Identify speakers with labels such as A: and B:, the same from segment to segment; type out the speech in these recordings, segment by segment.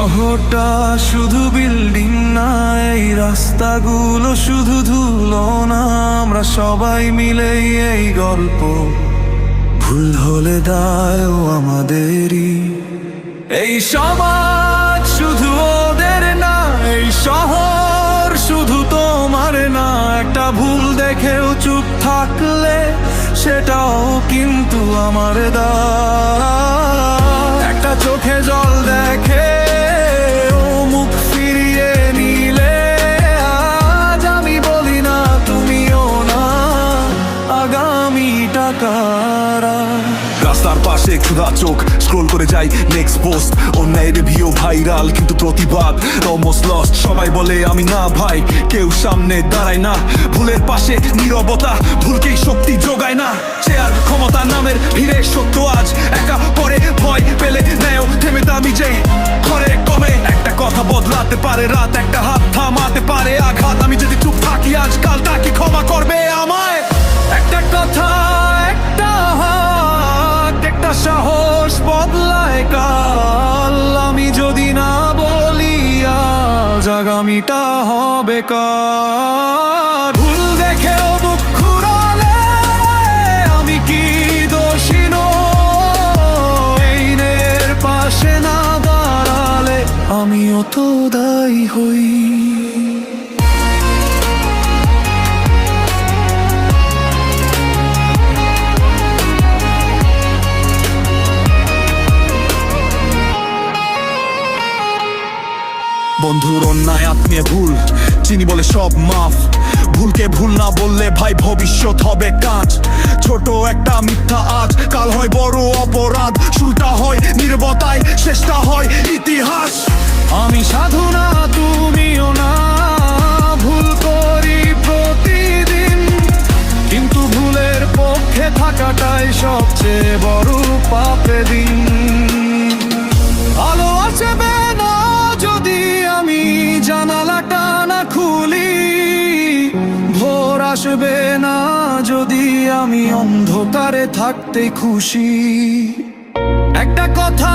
A: শহরটা শুধু বিল্ডিং না, এই রাস্তাগুলো শুধু ধুলো না, আমরা সবাই মিলে এই গল্প। ভুল হলে দায়ও আমাদেরই। এই সমাজ শুধু ওদের না, এই শহর শুধু তোমার না। একটা ভুল দেখেও চুপ থাকলে সেটাও কিন্তু আমার দায়। একটা চোখে জল দেখে ও মুখ ফিরিয়ে নিলে, আজ আমি বলি না তুমিও না, আগামীটা কারা।
B: রাস্তার পাশে ক্ষুধা চোখ স্ক্রোল করে যাই নেক্সট পোস্ট, অন্যায়ের ভিউ ভাইরাল কিন্তু প্রতিবাদ অলমোস্ট লস্ট। সবাই বলে আমি না ভাই, কেউ সামনে দাঁড়ায় না। ভুলের পাশে নীরবতা ভুলকেই শক্তি যোগায় না। চেয়ার ক্ষমতা নামের ভিড়ে সত্য আজ একা পরে, ভয় পেলে নেও থেমে দামি যে ঘরে কমে। একটা কথা বদলাতে পারে রাত, একটা হাত থামাতে পারে আঘাত। আমি যদি চুপ থাকি আজ, কালটা কি ক্ষমা করবে আমায়?
A: একটা কথা, একটা হাত, একটা সাহস বদলায় কাল। আমি যদি না বলি আজ, আগামীটা হবে কার। ভুল দেখেও মুখ ঘুরালে আমি কি দোষী নই? আইনের পাশে না দাঁড়ালে আমিও তো দায়ী হই।
B: বন্ধুর অন্যায় আত্মীয় ভুল চিনি বলে সব মাফ। ভুলকে ভুল না বললে ভাই ভবিষ্যৎ হবে কাজ। ছোট একটা মিথ্যা আজ কাল হয় বড় অপরাধ। শুরুটা হয় নীরবতায়, শেষটা হয় ইতিহাস।
A: আমি সাধু না তুমিও না, ভুল করি প্রতিদিন, কিন্তু ভুলের পক্ষে থাকাটাই সবচেয়ে বড় পাপে দিন। আলো আসবে না যদি আমি জানালাটা না খুলি, ভোর আসবে না যদি আমি অন্ধকারে থাকতে খুশি। একটা কথা,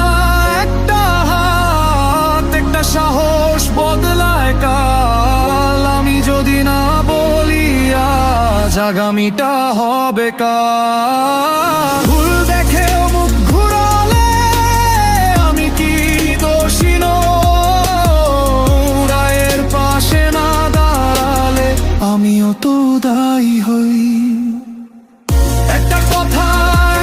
A: একটা হাত, একটা সাহস বদলায় কাল। আমি যদি না বলি আজ, আগামীটা হবে কার। ভুল দেখেও মুখ ঘুরালে আমি কি দোষী নই? রায়ের পাশে না দাঁড়ালে আমিও তো দায়ী হই। একটা কথা,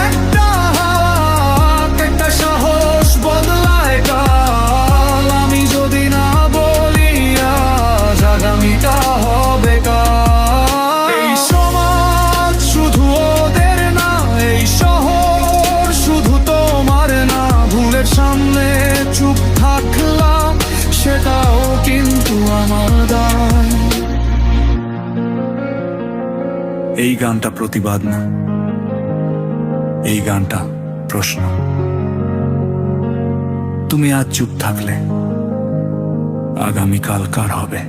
A: একটা হাত, একটা সাহস বদলায় কাল। আমি যদি না বলি আজ, আগামীটা হবে কার। এই সমাজ শুধু ওদের না, এই শহর শুধু তোমার না। ভুলের সামনে চুপ থাকলাম সেটাও কিন্তু আমার দায়।
B: এই গানটা প্রতিবাদ না, এই গানটা প্রশ্ন। তুমি আজ চুপ থাকলে আগামীকাল কার হবে?